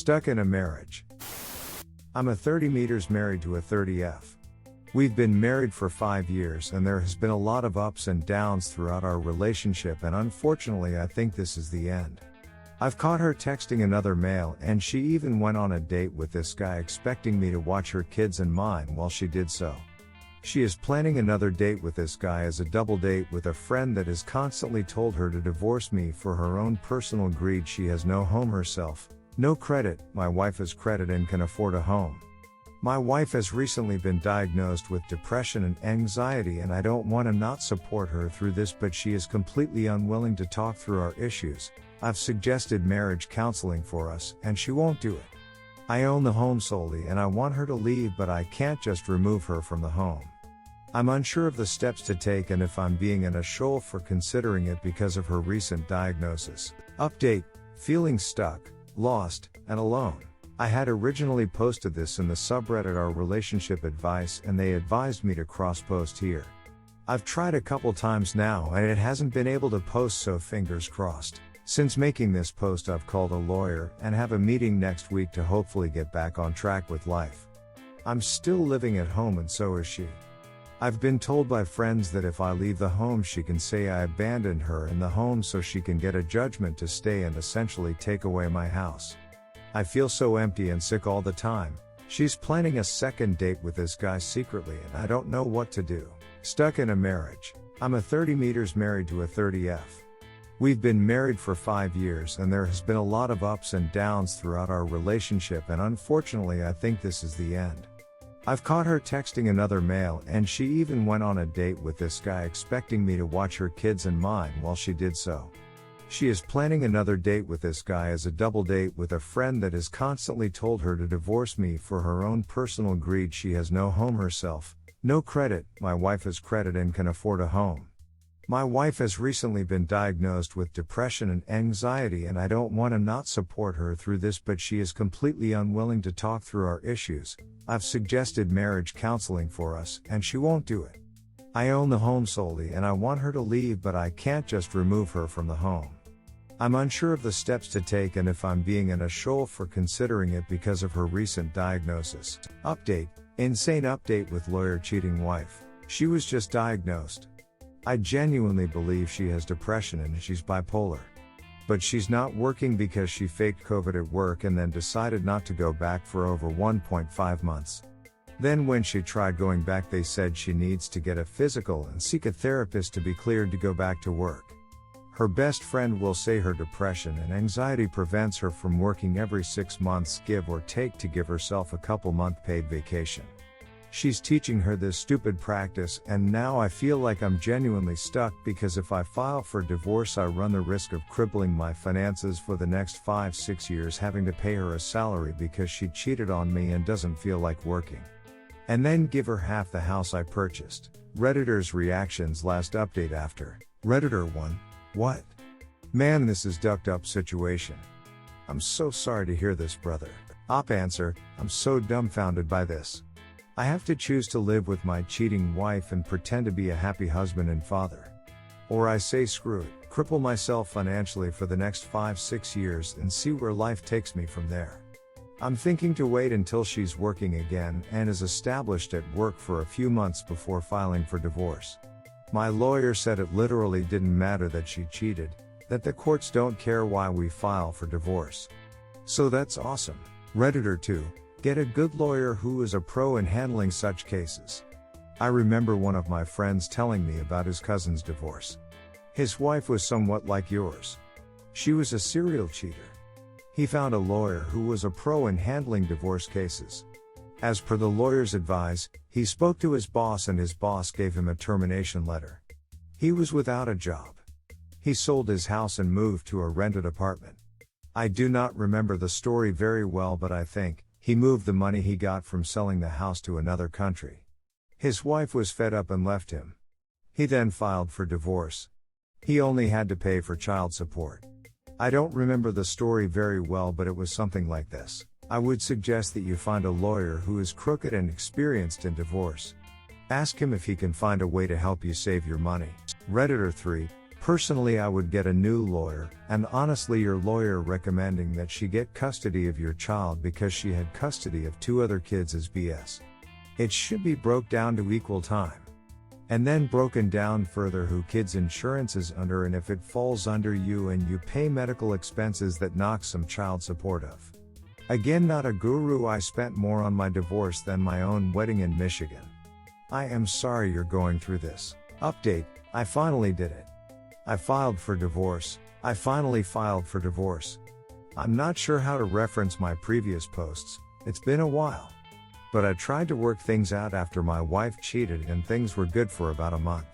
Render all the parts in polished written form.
Stuck in a marriage. I'm a 30 meters married to a 30F. We've been married for 5 years and there has been a lot of ups and downs throughout our relationship, and unfortunately I think this is the end. I've caught her texting another male, and she even went on a date with this guy expecting me to watch her kids and mine while she did so. She is planning another date with this guy as a double date with a friend that has constantly told her to divorce me for her own personal greed. She has no home herself, no credit. My wife has credit and can afford a home. My wife has recently been diagnosed with depression and anxiety, and I don't want to not support her through this, but she is completely unwilling to talk through our issues. I've suggested marriage counseling for us, and she won't do it. I own the home solely and I want her to leave, but I can't just remove her from the home. I'm unsure of the steps to take and if I'm being an asshole for considering it because of her recent diagnosis. Update: feeling stuck, lost, and alone. I had originally posted this in the subreddit Our Relationship Advice, and they advised me to cross-post here. I've tried a couple times now and it hasn't been able to post, so fingers crossed. Since making this post I've called a lawyer and have a meeting next week to hopefully get back on track with life. I'm still living at home and so is she. I've been told by friends that if I leave the home she can say I abandoned her in the home so she can get a judgment to stay and essentially take away my house. I feel so empty and sick all the time. She's planning a second date with this guy secretly and I don't know what to do. Stuck in a marriage. I'm a 30 meters married to a 30F. We've been married for 5 years and there has been a lot of ups and downs throughout our relationship, and unfortunately I think this is the end. I've caught her texting another male, and she even went on a date with this guy expecting me to watch her kids and mine while she did so. She is planning another date with this guy as a double date with a friend that has constantly told her to divorce me for her own personal greed. She has no home herself, no credit. My wife has credit and can afford a home. My wife has recently been diagnosed with depression and anxiety, and I don't want to not support her through this, but she is completely unwilling to talk through our issues. I've suggested marriage counseling for us, and she won't do it. I own the home solely and I want her to leave, but I can't just remove her from the home. I'm unsure of the steps to take and if I'm being an asshole for considering it because of her recent diagnosis. Update: insane update with lawyer cheating wife. She was just diagnosed. I genuinely believe she has depression and she's bipolar. But she's not working because she faked COVID at work and then decided not to go back for over 1.5 months. Then when she tried going back they said she needs to get a physical and seek a therapist to be cleared to go back to work. Her best friend will say her depression and anxiety prevents her from working every 6 months, give or take, to give herself a couple-month paid vacation. She's teaching her this stupid practice, and now I feel like I'm genuinely stuck because if I file for divorce I run the risk of crippling my finances for the next 5-6 years, having to pay her a salary because she cheated on me and doesn't feel like working. And then give her half the house I purchased. Redditors' reactions. Last update after. Redditor 1. What? Man, this is ducked up situation. I'm so sorry to hear this, brother. Op answer: I'm so dumbfounded by this. I have to choose to live with my cheating wife and pretend to be a happy husband and father. Or I say screw it, cripple myself financially for the next 5-6 years and see where life takes me from there. I'm thinking to wait until she's working again and is established at work for a few months before filing for divorce. My lawyer said it literally didn't matter that she cheated, that the courts don't care why we file for divorce. So that's awesome. Redditor 2. Get a good lawyer who is a pro in handling such cases. I remember one of my friends telling me about his cousin's divorce. His wife was somewhat like yours. She was a serial cheater. He found a lawyer who was a pro in handling divorce cases. As per the lawyer's advice, he spoke to his boss and his boss gave him a termination letter. He was without a job. He sold his house and moved to a rented apartment. I do not remember the story very well, but I think he moved the money he got from selling the house to another country. His wife was fed up and left him. He then filed for divorce. He only had to pay for child support. I don't remember the story very well, but it was something like this. I would suggest that you find a lawyer who is crooked and experienced in divorce. Ask him if he can find a way to help you save your money. Redditor 3. Personally, I would get a new lawyer, and honestly, your lawyer recommending that she get custody of your child because she had custody of 2 other kids is BS. It should be broke down to equal time. And then broken down further who kids' insurance is under and if it falls under you and you pay medical expenses that knock some child support of. Again, not a guru, I spent more on my divorce than my own wedding in Michigan. I am sorry you're going through this. Update, I finally did it. I filed for divorce. I finally filed for divorce. I'm not sure how to reference my previous posts, it's been a while. But I tried to work things out after my wife cheated and things were good for about a month.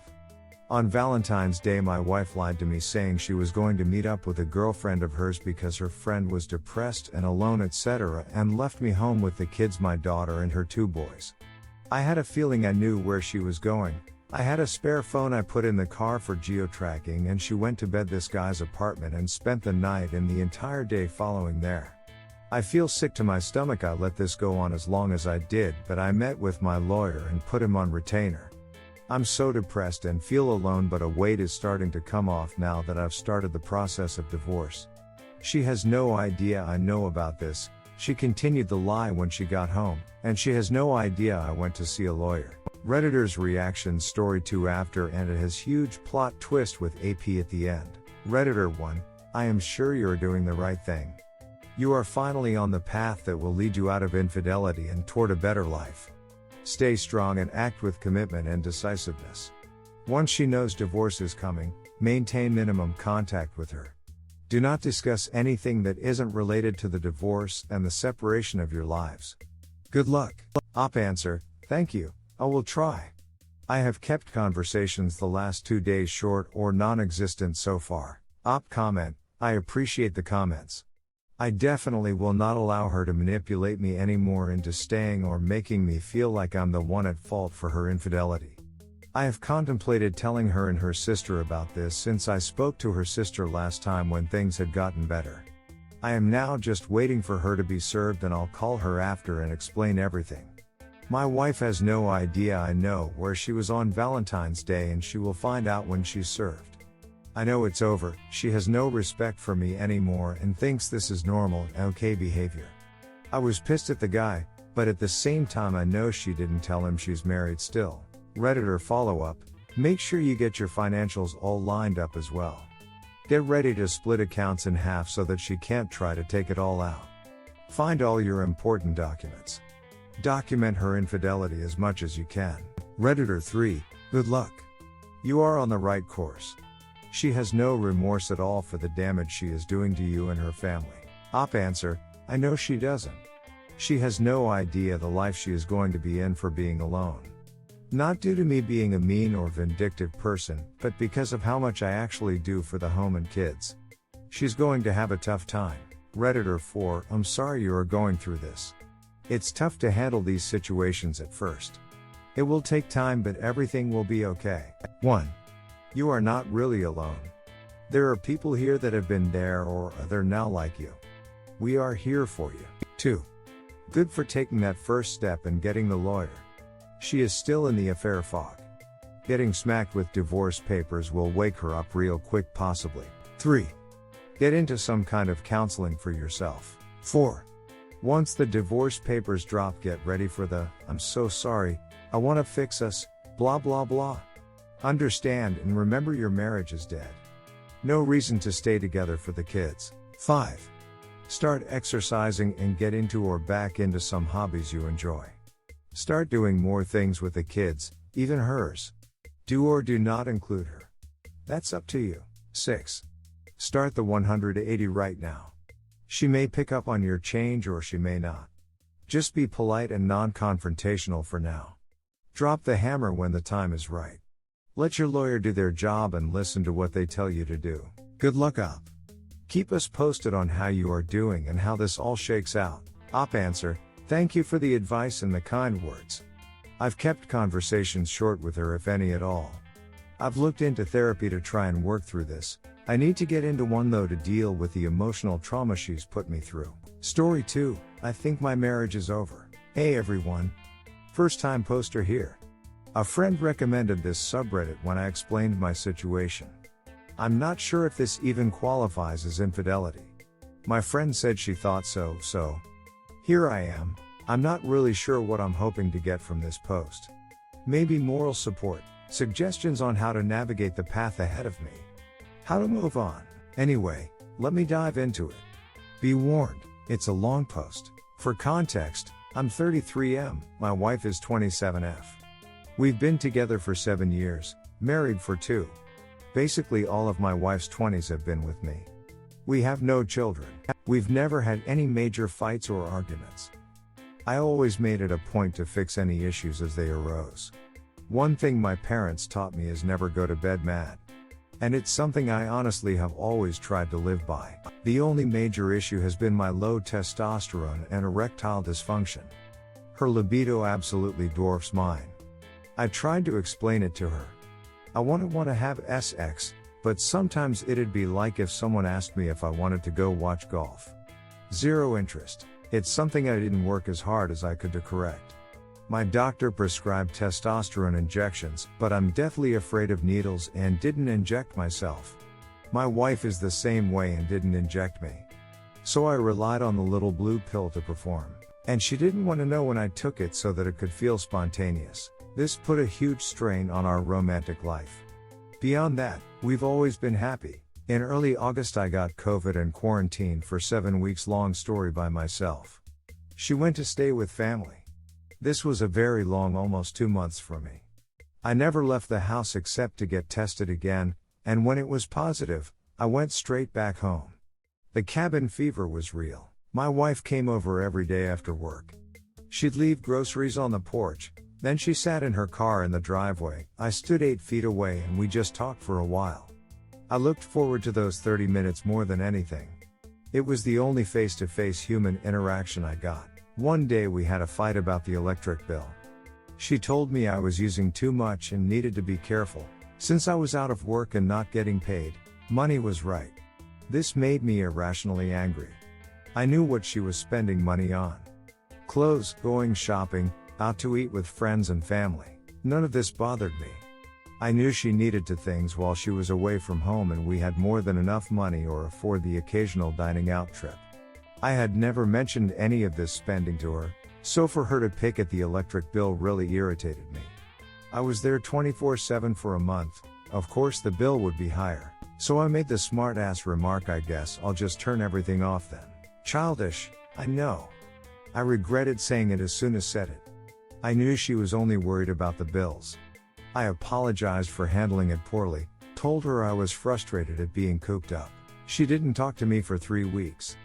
On Valentine's Day, my wife lied to me saying she was going to meet up with a girlfriend of hers because her friend was depressed and alone, etc., and left me home with the kids, my daughter and her 2 boys. I had a feeling I knew where she was going. I had a spare phone I put in the car for geo-tracking, and she went to bed this guy's apartment and spent the night and the entire day following there. I feel sick to my stomach I let this go on as long as I did, but I met with my lawyer and put him on retainer. I'm so depressed and feel alone, but a weight is starting to come off now that I've started the process of divorce. She has no idea I know about this. She continued the lie when she got home, and she has no idea I went to see a lawyer. Redditor's reaction story 2 after, and it has huge plot twist with AP at the end. Redditor 1, I am sure you are doing the right thing. You are finally on the path that will lead you out of infidelity and toward a better life. Stay strong and act with commitment and decisiveness. Once she knows divorce is coming, maintain minimum contact with her. Do not discuss anything that isn't related to the divorce and the separation of your lives. Good luck. Op answer, thank you, I will try. I have kept conversations the last 2 days short or non-existent so far. Op comment, I appreciate the comments. I definitely will not allow her to manipulate me anymore into staying or making me feel like I'm the one at fault for her infidelity. I have contemplated telling her and her sister about this since I spoke to her sister last time when things had gotten better. I am now just waiting for her to be served, and I'll call her after and explain everything. My wife has no idea I know where she was on Valentine's Day, and she will find out when she's served. I know it's over. She has no respect for me anymore and thinks this is normal and okay behavior. I was pissed at the guy, but at the same time I know she didn't tell him she's married still. Redditor follow-up, make sure you get your financials all lined up as well. Get ready to split accounts in half so that she can't try to take it all out. Find all your important documents. Document her infidelity as much as you can. Redditor 3, good luck. You are on the right course. She has no remorse at all for the damage she is doing to you and her family. Op answer, I know she doesn't. She has no idea the life she is going to be in for being alone. Not due to me being a mean or vindictive person, but because of how much I actually do for the home and kids. She's going to have a tough time. Redditor 4, I'm sorry you are going through this. It's tough to handle these situations at first. It will take time, but everything will be okay. 1. You are not really alone. There are people here that have been there or are now like you. We are here for you. 2. Good for taking that first step and getting the lawyer. She is still in the affair fog. Getting smacked with divorce papers will wake her up real quick possibly. 3. Get into some kind of counseling for yourself. 4. Once the divorce papers drop, get ready for the, I'm so sorry, I want to fix us, blah blah blah. Understand and remember your marriage is dead. No reason to stay together for the kids. 5. Start exercising and get into or back into some hobbies you enjoy. Start doing more things with the kids, even hers. Do or do not include her. That's up to you. 6. Start the 180 right now. She may pick up on your change or she may not. Just be polite and non-confrontational for now. Drop the hammer when the time is right. Let your lawyer do their job and listen to what they tell you to do. Good luck, Op. Keep us posted on how you are doing and how this all shakes out. Op answer, thank you for the advice and the kind words. I've kept conversations short with her, if any at all. I've looked into therapy to try and work through this. I need to get into one though to deal with the emotional trauma she's put me through. Story 2, I think my marriage is over. Hey everyone. First time poster here. A friend recommended this subreddit when I explained my situation. I'm not sure if this even qualifies as infidelity. My friend said she thought so, so here I am. I'm not really sure what I'm hoping to get from this post. Maybe moral support, suggestions on how to navigate the path ahead of me. How to move on. Anyway, let me dive into it. Be warned, it's a long post. For context, I'm 33M, my wife is 27F. We've been together for 7 years, married for 2. Basically all of my wife's 20s have been with me. We have no children. We've never had any major fights or arguments. I always made it a point to fix any issues as they arose. One thing my parents taught me is never go to bed mad. And it's something I honestly have always tried to live by. The only major issue has been my low testosterone and erectile dysfunction. Her libido absolutely dwarfs mine. I tried to explain it to her. I wouldn't want to have sex, but sometimes it'd be like if someone asked me if I wanted to go watch golf. Zero interest. It's something I didn't work as hard as I could to correct. My doctor prescribed testosterone injections, but I'm deathly afraid of needles and didn't inject myself. My wife is the same way and didn't inject me. So I relied on the little blue pill to perform. And she didn't want to know when I took it so that it could feel spontaneous. This put a huge strain on our romantic life. Beyond that, we've always been happy. In early August I got COVID and quarantined for 7 weeks, long story, by myself. She went to stay with family. This was a very long, almost 2 months for me. I never left the house except to get tested again, and when it was positive, I went straight back home. The cabin fever was real. My wife came over every day after work. She'd leave groceries on the porch, then she sat in her car in the driveway. I stood 8 feet away and we just talked for a while. I looked forward to those 30 minutes more than anything. It was the only face-to-face human interaction I got. One day we had a fight about the electric bill. She told me I was using too much and needed to be careful. Since I was out of work and not getting paid, money was right. This made me irrationally angry. I knew what she was spending money on. Clothes, going shopping, out to eat with friends and family. None of this bothered me. I knew she needed to things while she was away from home and we had more than enough money or afford the occasional dining out trip. I had never mentioned any of this spending to her, so for her to pick at the electric bill really irritated me. I was there 24/7 for a month. Of course the bill would be higher, so I made the smart-ass remark, I guess I'll just turn everything off then. Childish, I know. I regretted saying it as soon as said it. I knew she was only worried about the bills. I apologized for handling it poorly, told her I was frustrated at being cooped up. She didn't talk to me for 3 weeks.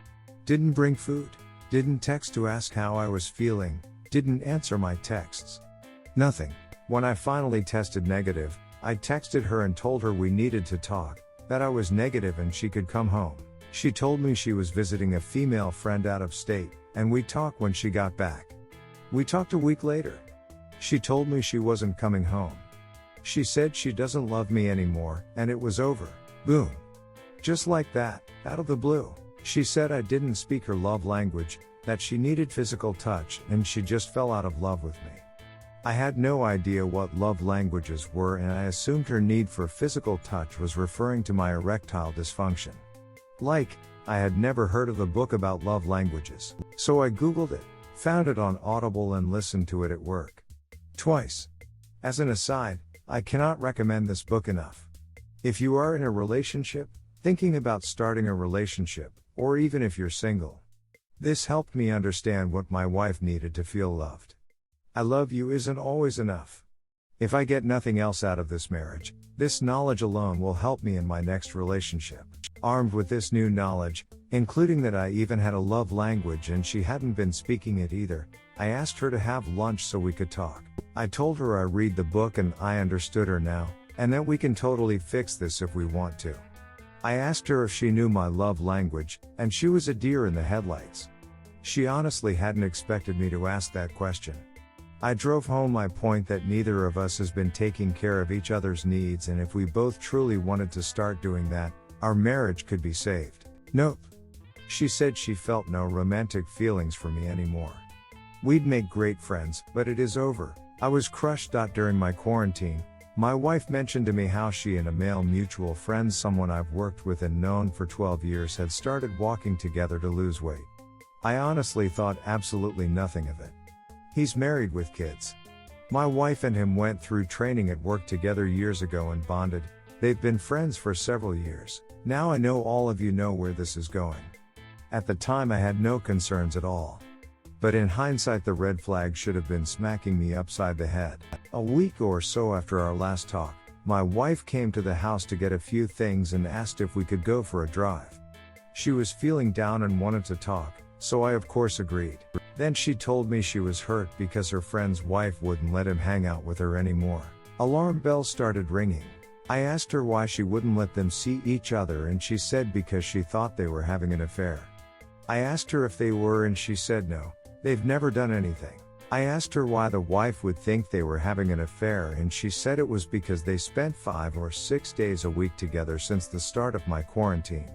Didn't bring food, didn't text to ask how I was feeling, didn't answer my texts. Nothing. When I finally tested negative, I texted her and told her we needed to talk, that I was negative and she could come home. She told me she was visiting a female friend out of state, and we talked when she got back. We talked a week later. She told me she wasn't coming home. She said she doesn't love me anymore, and it was over. Boom. Just like that, out of the blue. She said I didn't speak her love language, that she needed physical touch, and she just fell out of love with me. I had no idea what love languages were, and I assumed her need for physical touch was referring to my erectile dysfunction. I had never heard of the book about love languages. So I googled it, found it on Audible and listened to it at work. Twice. As an aside, I cannot recommend this book enough. If you are in a relationship, thinking about starting a relationship, or even if you're single. This helped me understand what my wife needed to feel loved. I love you isn't always enough. If I get nothing else out of this marriage, this knowledge alone will help me in my next relationship. Armed with this new knowledge, including that I even had a love language and she hadn't been speaking it either, I asked her to have lunch so we could talk. I told her I read the book and I understood her now, and that we can totally fix this if we want to. I asked her if she knew my love language, and she was a deer in the headlights. She honestly hadn't expected me to ask that question. I drove home my point that neither of us has been taking care of each other's needs, and if we both truly wanted to start doing that, our marriage could be saved. Nope. She said she felt no romantic feelings for me anymore. We'd make great friends, but it is over. I was crushed. During my quarantine, My wife mentioned to me how she and a male mutual friend, someone I've worked with and known for 12 years, had started walking together to lose weight. I honestly thought absolutely nothing of it. He's married with kids. My wife and him went through training at work together years ago and bonded. They've been friends for several years. Now I know all of you know where this is going. At the time I had no concerns at all. But in hindsight the red flag should have been smacking me upside the head. A week or so after our last talk, my wife came to the house to get a few things and asked if we could go for a drive. She was feeling down and wanted to talk, so I of course agreed. Then she told me she was hurt because her friend's wife wouldn't let him hang out with her anymore. Alarm bells started ringing. I asked her why she wouldn't let them see each other, and she said because she thought they were having an affair. I asked her if they were, and she said no, they've never done anything. I asked her why the wife would think they were having an affair, and she said it was because they spent 5 or 6 days a week together since the start of my quarantine.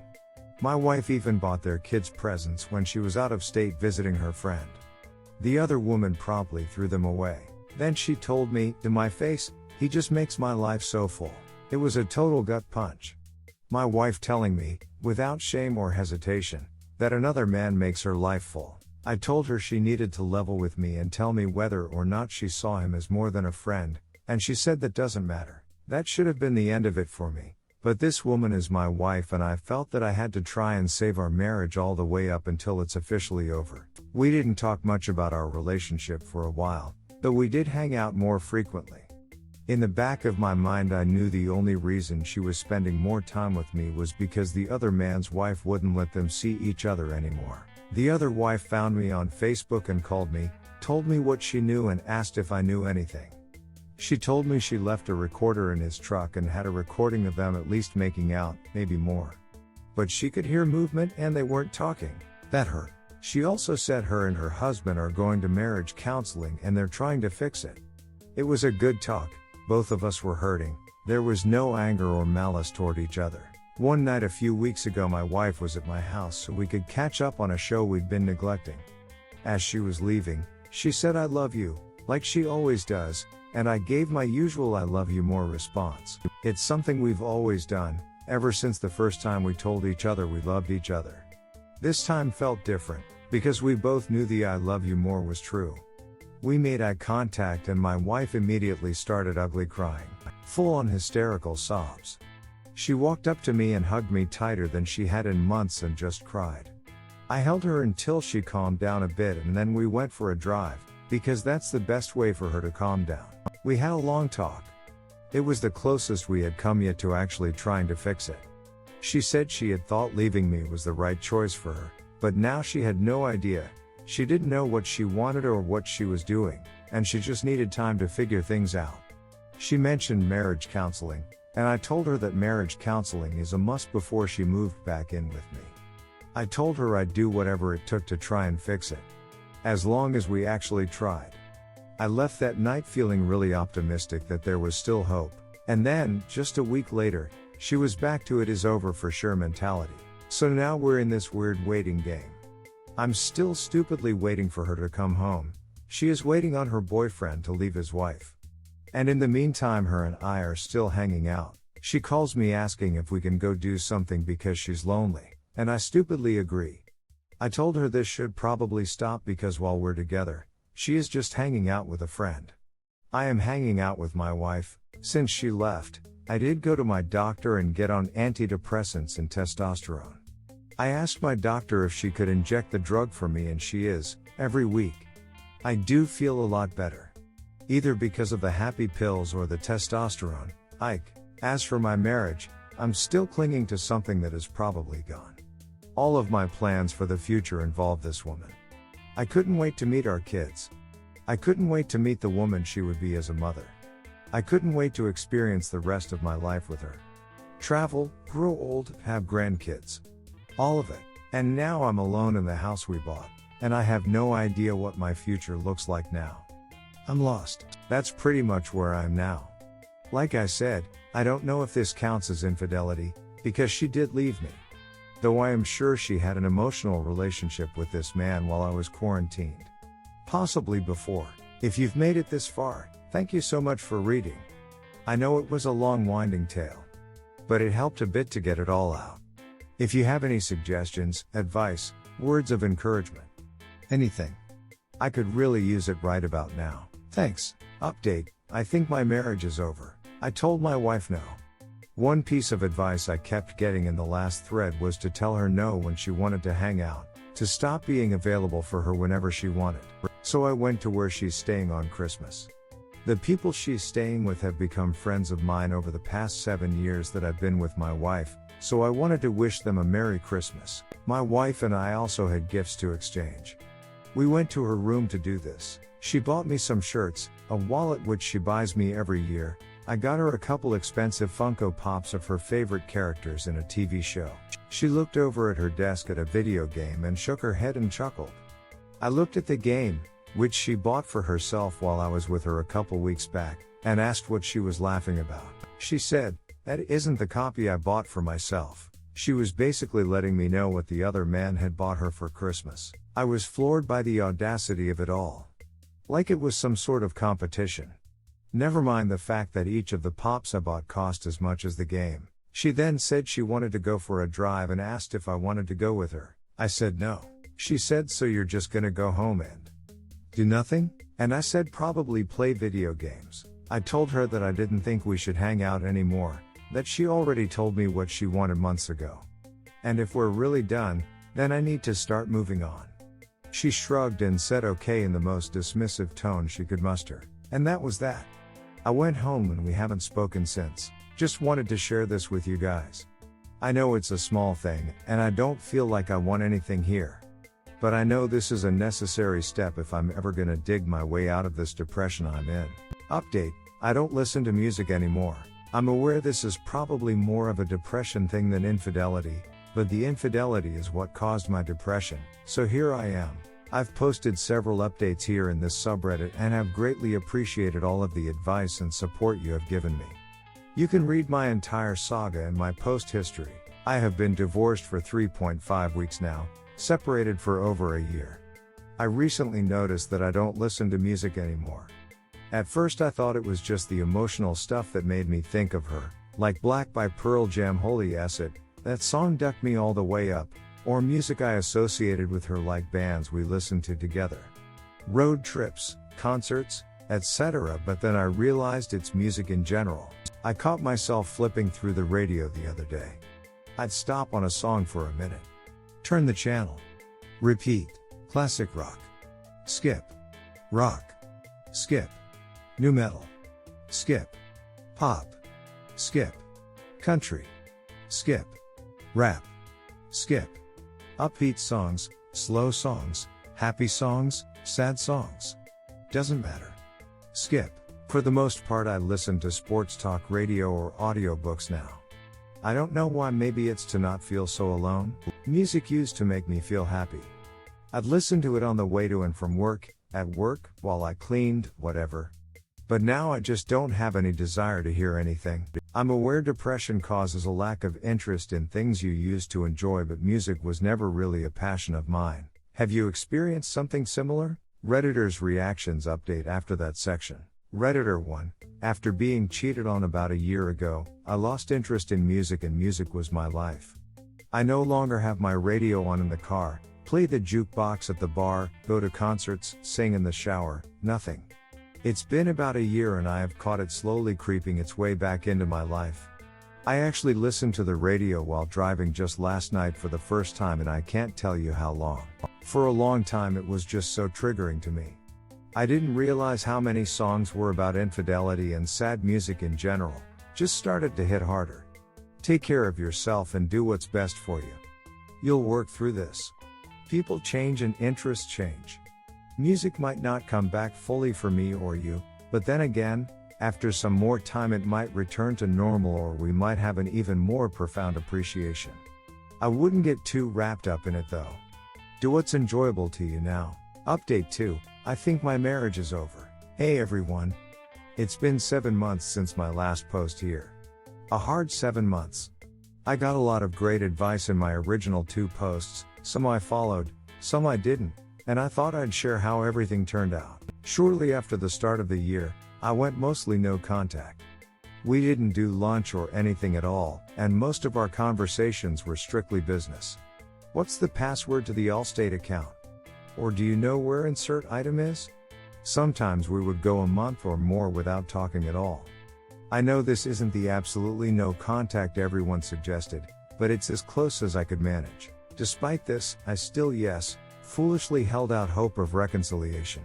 My wife even bought their kids presents when she was out of state visiting her friend. The other woman promptly threw them away. Then she told me, to my face, "He just makes my life so full." It was a total gut punch. My wife telling me, without shame or hesitation, that another man makes her life full. I told her she needed to level with me and tell me whether or not she saw him as more than a friend, and she said that doesn't matter. That should have been the end of it for me. But this woman is my wife, and I felt that I had to try and save our marriage all the way up until it's officially over. We didn't talk much about our relationship for a while, though we did hang out more frequently. In the back of my mind I knew the only reason she was spending more time with me was because the other man's wife wouldn't let them see each other anymore. The other wife found me on Facebook and called me, told me what she knew and asked if I knew anything. She told me she left a recorder in his truck and had a recording of them at least making out, maybe more. But she could hear movement and they weren't talking. That hurt. She also said her and her husband are going to marriage counseling and they're trying to fix it. It was a good talk. Both of us were hurting. There was no anger or malice toward each other. One night a few weeks ago my wife was at my house so we could catch up on a show we'd been neglecting. As she was leaving, she said "I love you," like she always does, and I gave my usual "I love you more" response. It's something we've always done, ever since the first time we told each other we loved each other. This time felt different, because we both knew the "I love you more" was true. We made eye contact and my wife immediately started ugly crying, full-on hysterical sobs. She walked up to me and hugged me tighter than she had in months and just cried. I held her until she calmed down a bit, and then we went for a drive, because that's the best way for her to calm down. We had a long talk. It was the closest we had come yet to actually trying to fix it. She said she had thought leaving me was the right choice for her, but now she had no idea. She didn't know what she wanted or what she was doing, and she just needed time to figure things out. She mentioned marriage counseling, and I told her that marriage counseling is a must before she moved back in with me. I told her I'd do whatever it took to try and fix it, as long as we actually tried. I left that night feeling really optimistic that there was still hope, and then, just a week later, she was back to "it is over for sure" mentality. So now we're in this weird waiting game. I'm still stupidly waiting for her to come home. She is waiting on her boyfriend to leave his wife. And in the meantime her and I are still hanging out. She calls me asking if we can go do something because she's lonely, and I stupidly agree. I told her this should probably stop because while we're together, she is just hanging out with a friend. I am hanging out with my wife. Since she left, I did go to my doctor and get on antidepressants and testosterone. I asked my doctor if she could inject the drug for me, and she is, every week. I do feel a lot better. Either because of the happy pills or the testosterone. As for my marriage, I'm still clinging to something that is probably gone. All of my plans for the future involve this woman. I couldn't wait to meet our kids. I couldn't wait to meet the woman she would be as a mother. I couldn't wait to experience the rest of my life with her. Travel, grow old, have grandkids. All of it. And now I'm alone in the house we bought, and I have no idea what my future looks like now. I'm lost. That's pretty much where I am now. Like I said, I don't know if this counts as infidelity, because she did leave me. Though I am sure she had an emotional relationship with this man while I was quarantined. Possibly before. If you've made it this far, thank you so much for reading. I know it was a long winding tale, but it helped a bit to get it all out. If you have any suggestions, advice, words of encouragement, anything, I could really use it right about now. Thanks. Update: I think my marriage is over. I told my wife no. One piece of advice I kept getting in the last thread was to tell her no when she wanted to hang out, to stop being available for her whenever she wanted. So I went to where she's staying on Christmas. The people she's staying with have become friends of mine over the past 7 years that I've been with my wife, so I wanted to wish them a Merry Christmas. My wife and I also had gifts to exchange. We went to her room to do this. She bought me some shirts, a wallet which she buys me every year. I got her a couple expensive Funko Pops of her favorite characters in a TV show. She looked over at her desk at a video game and shook her head and chuckled. I looked at the game, which she bought for herself while I was with her a couple weeks back, and asked what she was laughing about. She said, "That isn't the copy I bought for myself." She was basically letting me know what the other man had bought her for Christmas. I was floored by the audacity of it all. Like it was some sort of competition. Never mind the fact that each of the pops I bought cost as much as the game. She then said she wanted to go for a drive and asked if I wanted to go with her. I said no. She said, "So you're just gonna go home and do nothing?" And I said, "Probably play video games." I told her that I didn't think we should hang out anymore, that she already told me what she wanted months ago. And if we're really done, then I need to start moving on. She shrugged and said okay in the most dismissive tone she could muster. And that was that. I went home and we haven't spoken since. Just wanted to share this with you guys. I know it's a small thing, and I don't feel like I want anything here. But I know this is a necessary step if I'm ever gonna dig my way out of this depression I'm in. Update: I don't listen to music anymore. I'm aware this is probably more of a depression thing than infidelity, but the infidelity is what caused my depression, so here I am. I've posted several updates here in this subreddit and have greatly appreciated all of the advice and support you have given me. You can read my entire saga in my post history. I have been divorced for 3.5 weeks now, separated for over a year. I recently noticed that I don't listen to music anymore. At first I thought it was just the emotional stuff that made me think of her, like Black by Pearl Jam, Holy Acid, that song ducked me all the way up, or music I associated with her like bands we listened to together, road trips, concerts, etc. But then I realized it's music in general. I caught myself flipping through the radio the other day. I'd stop on a song for a minute, turn the channel, repeat, classic rock, skip, rock, skip, new metal, skip, pop, skip, country, skip, rap, skip, upbeat songs, slow songs, happy songs, sad songs. Doesn't matter. Skip. For the most part I listen to sports talk radio or audiobooks now. I don't know why, maybe it's to not feel so alone. Music used to make me feel happy. I'd listen to it on the way to and from work, at work, while I cleaned, whatever. But now I just don't have any desire to hear anything. I'm aware depression causes a lack of interest in things you used to enjoy, but music was never really a passion of mine. Have you experienced something similar? Redditor's reactions update after that section. Redditor 1. After being cheated on about a year ago, I lost interest in music, and music was my life. I no longer have my radio on in the car, play the jukebox at the bar, go to concerts, sing in the shower, nothing. It's been about a year and I have caught it slowly creeping its way back into my life. I actually listened to the radio while driving just last night for the first time, and I can't tell you how long. For a long time it was just so triggering to me. I didn't realize how many songs were about infidelity, and sad music in general just started to hit harder. Take care of yourself and do what's best for you. You'll work through this. People change and interests change. Music might not come back fully for me or you, but then again, after some more time it might return to normal, or we might have an even more profound appreciation. I wouldn't get too wrapped up in it though. Do what's enjoyable to you now. Update 2. I think my marriage is over. Hey everyone. It's been 7 months since my last post here. A hard 7 months. I got a lot of great advice in my original 2 posts, some I followed, some I didn't, and I thought I'd share how everything turned out. Shortly after the start of the year, I went mostly no contact. We didn't do lunch or anything at all, and most of our conversations were strictly business. What's the password to the Allstate account? Or do you know where insert item is? Sometimes we would go a month or more without talking at all. I know this isn't the absolutely no contact everyone suggested, but it's as close as I could manage. Despite this, I still foolishly held out hope of reconciliation.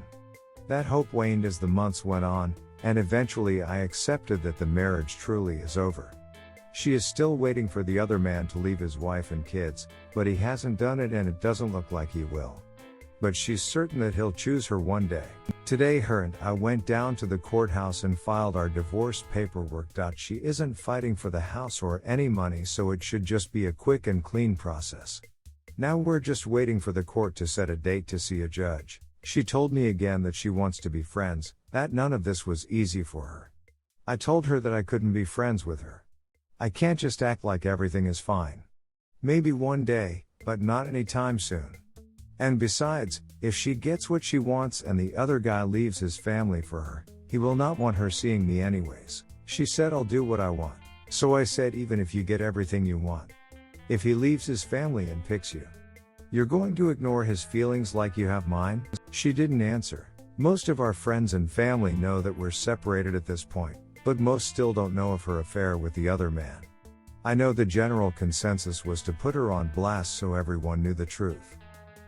That hope waned as the months went on, and eventually I accepted that the marriage truly is over. She is still waiting for the other man to leave his wife and kids, but he hasn't done it and it doesn't look like he will. But she's certain that he'll choose her one day. Today her and I went down to the courthouse and filed our divorce paperwork. She isn't fighting for the house or any money, so it should just be a quick and clean process. Now we're just waiting for the court to set a date to see a judge. She told me again that she wants to be friends, that none of this was easy for her. I told her that I couldn't be friends with her. I can't just act like everything is fine. Maybe one day, but not anytime soon. And besides, if she gets what she wants and the other guy leaves his family for her, he will not want her seeing me anyways. She said I'll do what I want. So I said even if you get everything you want. If he leaves his family and picks you, you're going to ignore his feelings like you have mine? She didn't answer. Most of our friends and family know that we're separated at this point, but most still don't know of her affair with the other man. I know the general consensus was to put her on blast so everyone knew the truth.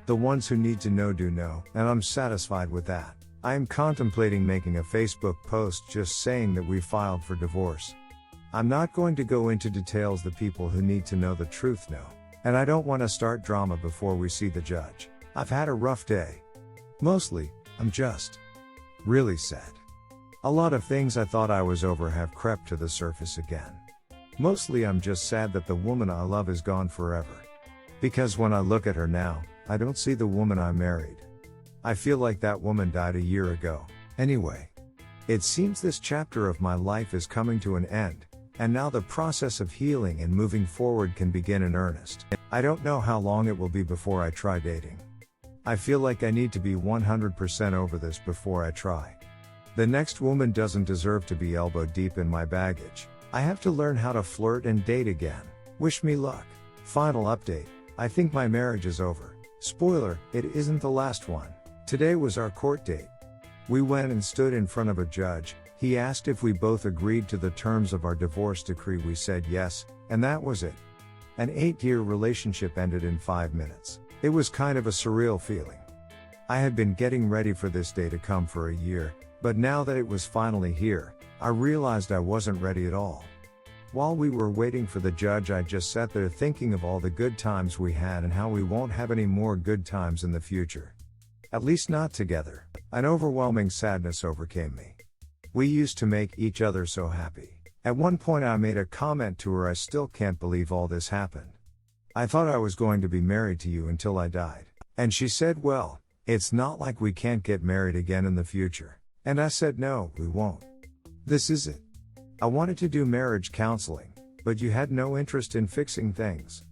The ones who need to know do know, and I'm satisfied with that. I am contemplating making a Facebook post just saying that we filed for divorce. I'm not going to go into details. The people who need to know the truth know. And I don't want to start drama before we see the judge. I've had a rough day. Mostly, I'm just really sad. A lot of things I thought I was over have crept to the surface again. Mostly I'm just sad that the woman I love is gone forever. Because when I look at her now, I don't see the woman I married. I feel like that woman died a year ago. Anyway, it seems this chapter of my life is coming to an end, and now the process of healing and moving forward can begin in earnest. I don't know how long it will be before I try dating. I feel like I need to be 100% over this before I try. The next woman doesn't deserve to be elbow deep in my baggage. I have to learn how to flirt and date again. Wish me luck. Final update. I think my marriage is over. Spoiler, it isn't the last one. Today was our court date. We went and stood in front of a judge. He asked if we both agreed to the terms of our divorce decree. We said yes, and that was it. An 8-year relationship ended in 5 minutes. It was kind of a surreal feeling. I had been getting ready for this day to come for a year, but now that it was finally here, I realized I wasn't ready at all. While we were waiting for the judge, I just sat there thinking of all the good times we had and how we won't have any more good times in the future. At least not together. An overwhelming sadness overcame me. We used to make each other so happy. At one point I made a comment to her, I still can't believe all this happened. I thought I was going to be married to you until I died. And she said, well, it's not like we can't get married again in the future. And I said, no, we won't. This is it. I wanted to do marriage counseling, but you had no interest in fixing things.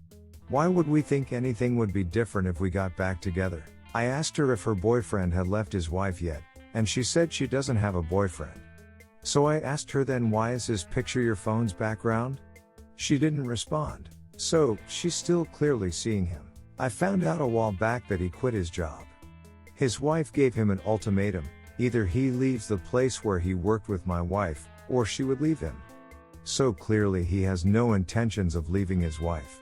Why would we think anything would be different if we got back together? I asked her if her boyfriend had left his wife yet, and she said she doesn't have a boyfriend. So I asked her then, why is his picture your phone's background? She didn't respond. So, she's still clearly seeing him. I found out a while back that he quit his job. His wife gave him an ultimatum: either he leaves the place where he worked with my wife, or she would leave him. So clearly he has no intentions of leaving his wife.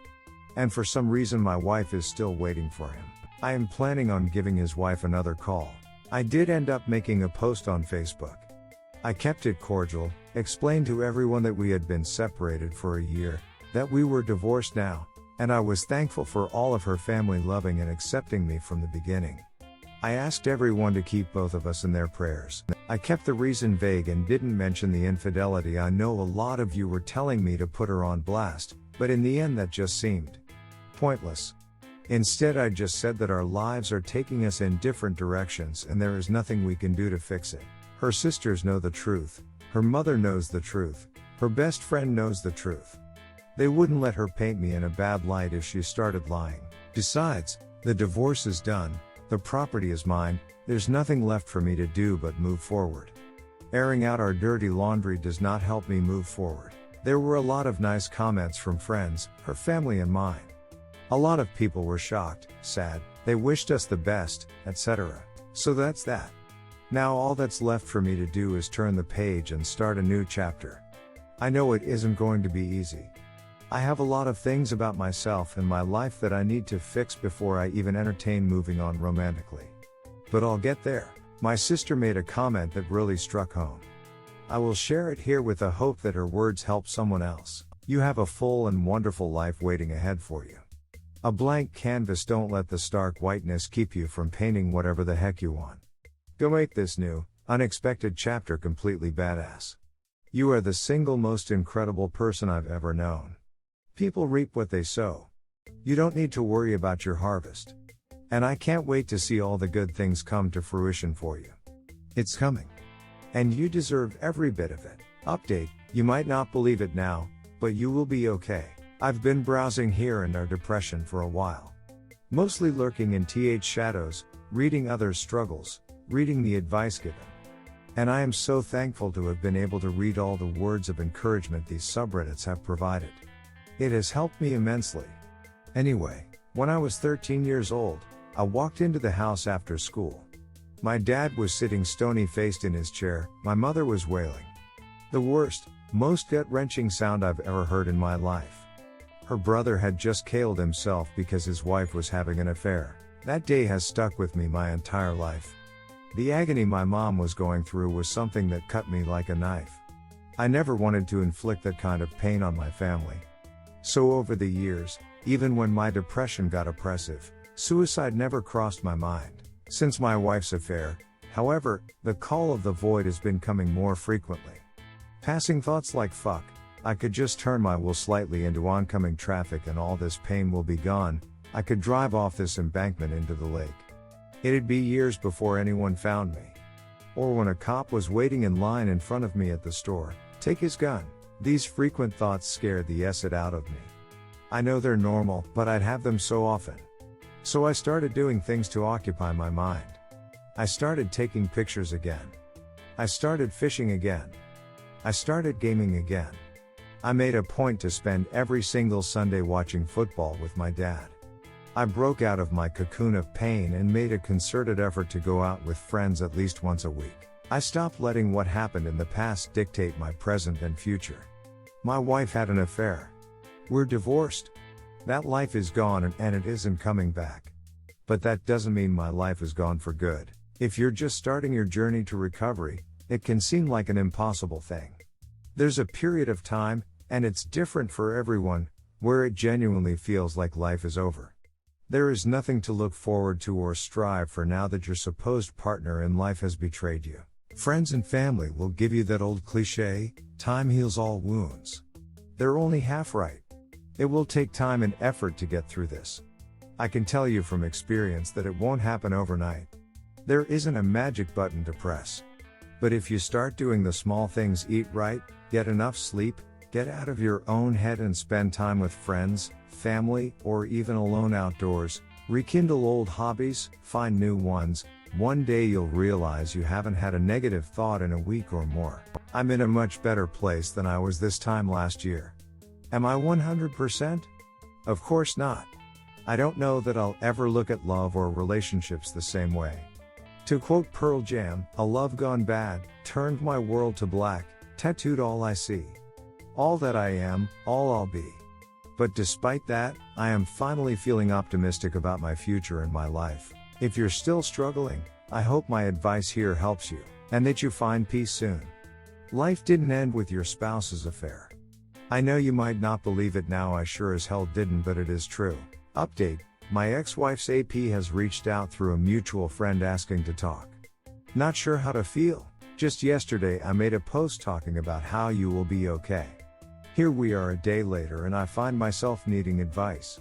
And for some reason my wife is still waiting for him. I am planning on giving his wife another call. I did end up making a post on Facebook. I kept it cordial, explained to everyone that we had been separated for a year, that we were divorced now, and I was thankful for all of her family loving and accepting me from the beginning. I asked everyone to keep both of us in their prayers. I kept the reason vague and didn't mention the infidelity. I know a lot of you were telling me to put her on blast, but in the end that just seemed pointless. Instead, I just said that our lives are taking us in different directions and there is nothing we can do to fix it. Her sisters know the truth, her mother knows the truth, her best friend knows the truth. They wouldn't let her paint me in a bad light if she started lying. Besides, the divorce is done, the property is mine, there's nothing left for me to do but move forward. Airing out our dirty laundry does not help me move forward. There were a lot of nice comments from friends, her family and mine. A lot of people were shocked, sad, they wished us the best, etc. So that's that. Now all that's left for me to do is turn the page and start a new chapter. I know it isn't going to be easy. I have a lot of things about myself and my life that I need to fix before I even entertain moving on romantically. But I'll get there. My sister made a comment that really struck home. I will share it here with the hope that her words help someone else. You have a full and wonderful life waiting ahead for you. A blank canvas, don't let the stark whiteness keep you from painting whatever the heck you want. Go make this new, unexpected chapter completely badass. You are the single most incredible person I've ever known. People reap what they sow. You don't need to worry about your harvest. And I can't wait to see all the good things come to fruition for you. It's coming. And you deserve every bit of it. Update, you might not believe it now, but you will be okay. I've been browsing here and our depression for a while. Mostly lurking in shadows, reading others' struggles, reading the advice given. And I am so thankful to have been able to read all the words of encouragement these subreddits have provided. It has helped me immensely. Anyway, when I was 13 years old, I walked into the house after school. My dad was sitting stony-faced in his chair, my mother was wailing. The worst, most gut-wrenching sound I've ever heard in my life. Her brother had just killed himself because his wife was having an affair. That day has stuck with me my entire life. The agony my mom was going through was something that cut me like a knife. I never wanted to inflict that kind of pain on my family. So over the years, even when my depression got oppressive, suicide never crossed my mind. Since my wife's affair, however, the call of the void has been coming more frequently. Passing thoughts like fuck, I could just turn my will slightly into oncoming traffic and all this pain will be gone, I could drive off this embankment into the lake. It'd be years before anyone found me. Or when a cop was waiting in line in front of me at the store, take his gun. These frequent thoughts scared the acid out of me. I know they're normal, but I'd have them so often. So I started doing things to occupy my mind. I started taking pictures again. I started fishing again. I started gaming again. I made a point to spend every single Sunday watching football with my dad. I broke out of my cocoon of pain and made a concerted effort to go out with friends at least once a week. I stopped letting what happened in the past dictate my present and future. My wife had an affair. We're divorced. That life is gone and it isn't coming back. But that doesn't mean my life is gone for good. If you're just starting your journey to recovery, it can seem like an impossible thing. There's a period of time, and it's different for everyone, where it genuinely feels like life is over. There is nothing to look forward to or strive for now that your supposed partner in life has betrayed you. Friends and family will give you that old cliche, time heals all wounds. They're only half right. It will take time and effort to get through this. I can tell you from experience that it won't happen overnight. There isn't a magic button to press. But if you start doing the small things, eat right, get enough sleep, get out of your own head and spend time with friends, family, or even alone outdoors, rekindle old hobbies, find new ones, one day you'll realize you haven't had a negative thought in a week or more. I'm in a much better place than I was this time last year. Am I 100%? Of course not. I don't know that I'll ever look at love or relationships the same way. To quote Pearl Jam, a love gone bad, turned my world to black, tattooed all I see. All that I am, all I'll be. But despite that, I am finally feeling optimistic about my future and my life. If you're still struggling, I hope my advice here helps you, and that you find peace soon. Life didn't end with your spouse's affair. I know you might not believe it now, I sure as hell didn't, but it is true. Update, my ex-wife's AP has reached out through a mutual friend asking to talk. Not sure how to feel. Just yesterday I made a post talking about how you will be okay. Here we are a day later and I find myself needing advice.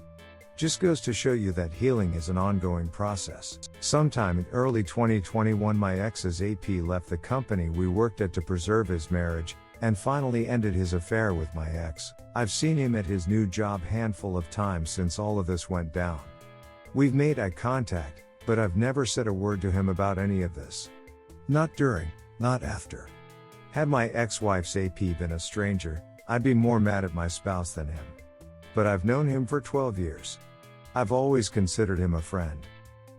Just goes to show you that healing is an ongoing process. Sometime in early 2021 my ex's AP left the company we worked at to preserve his marriage, and finally ended his affair with my ex. I've seen him at his new job handful of times since all of this went down. We've made eye contact, but I've never said a word to him about any of this. Not during, not after. Had my ex-wife's AP been a stranger, I'd be more mad at my spouse than him. But I've known him for 12 years. I've always considered him a friend.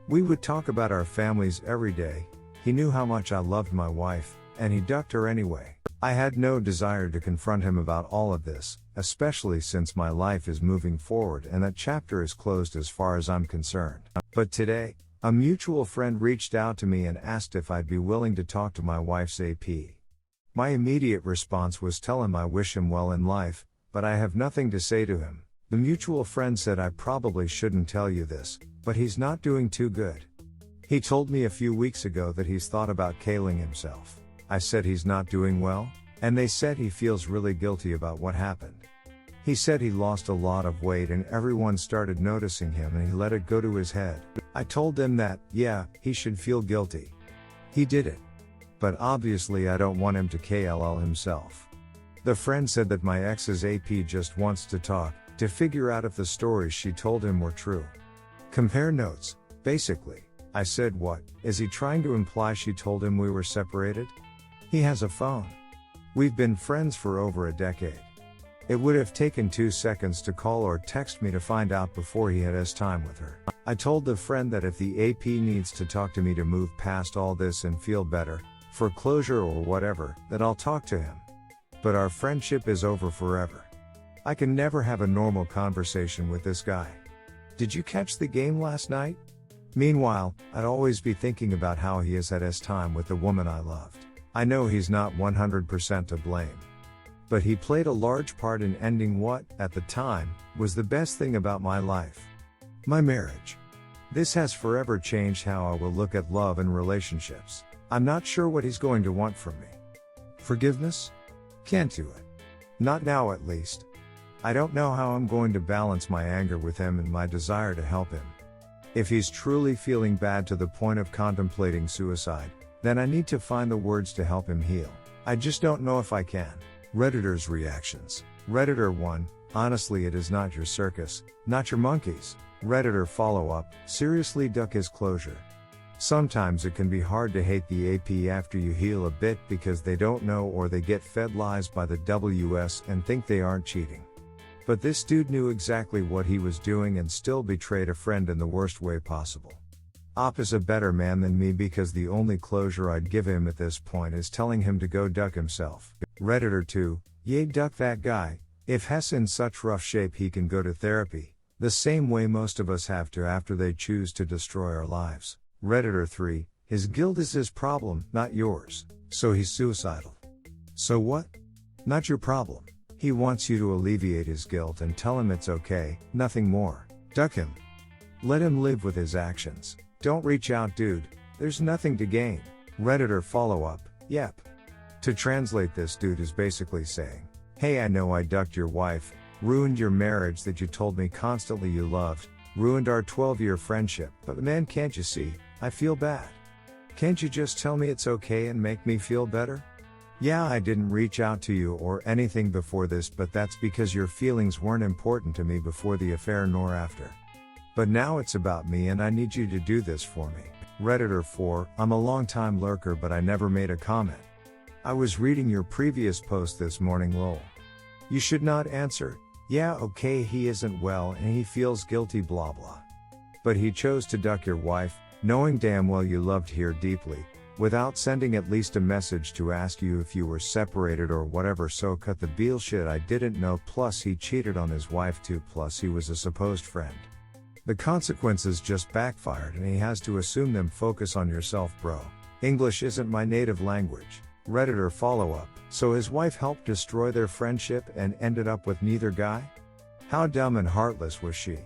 We would talk about our families every day. He knew how much I loved my wife, and he ducked her anyway. I had no desire to confront him about all of this, especially since my life is moving forward and that chapter is closed as far as I'm concerned. But today, a mutual friend reached out to me and asked if I'd be willing to talk to my wife's AP. My immediate response was tell him I wish him well in life, but I have nothing to say to him. The mutual friend said I probably shouldn't tell you this, but he's not doing too good. He told me a few weeks ago that he's thought about killing himself. I said he's not doing well, and they said he feels really guilty about what happened. He said he lost a lot of weight and everyone started noticing him and he let it go to his head. I told them that, yeah, he should feel guilty. He did it. But obviously I don't want him to kill himself. The friend said that my ex's AP just wants to talk, to figure out if the stories she told him were true. Compare notes, basically. I said what, is he trying to imply she told him we were separated? He has a phone. We've been friends for over a decade. It would have taken 2 seconds to call or text me to find out before he had his time with her. I told the friend that if the AP needs to talk to me to move past all this and feel better, for closure or whatever, that I'll talk to him. But our friendship is over forever. I can never have a normal conversation with this guy. Did you catch the game last night? Meanwhile, I'd always be thinking about how he has had his time with the woman I loved. I know he's not 100% to blame. But he played a large part in ending what, at the time, was the best thing about my life. My marriage. This has forever changed how I will look at love and relationships. I'm not sure what he's going to want from me. Forgiveness? Can't do it. Not now at least. I don't know how I'm going to balance my anger with him and my desire to help him. If he's truly feeling bad to the point of contemplating suicide, then I need to find the words to help him heal. I just don't know if I can. Redditors' reactions. Redditor 1, honestly it is not your circus, not your monkeys. Redditor follow-up, seriously duck his closure. Sometimes it can be hard to hate the AP after you heal a bit because they don't know or they get fed lies by the WS and think they aren't cheating. But this dude knew exactly what he was doing and still betrayed a friend in the worst way possible. Op is a better man than me because the only closure I'd give him at this point is telling him to go duck himself. Redditor 2, yay duck that guy, if Hess in such rough shape he can go to therapy, the same way most of us have to after they choose to destroy our lives. Redditor 3, his guilt is his problem, not yours. So he's suicidal. So what? Not your problem. He wants you to alleviate his guilt and tell him it's okay, nothing more. Duck him. Let him live with his actions. Don't reach out, dude. There's nothing to gain. Redditor follow-up, yep. To translate, this dude is basically saying, hey, I know I ducked your wife, ruined your marriage that you told me constantly you loved, ruined our 12-year friendship, but man, can't you see, I feel bad. Can't you just tell me it's okay and make me feel better? Yeah, I didn't reach out to you or anything before this, but that's because your feelings weren't important to me before the affair nor after. But now it's about me and I need you to do this for me. Redditor 4, I'm a long-time lurker but I never made a comment. I was reading your previous post this morning, lol. You should not answer, yeah okay he isn't well and he feels guilty blah blah. But he chose to duck your wife, knowing damn well you loved her deeply, without sending at least a message to ask you if you were separated or whatever, so cut the bullshit. I didn't know, plus he cheated on his wife too, plus he was a supposed friend. The consequences just backfired and he has to assume them. Focus on yourself, bro. English isn't my native language. Redditor follow-up, so his wife helped destroy their friendship and ended up with neither guy? How dumb and heartless was she?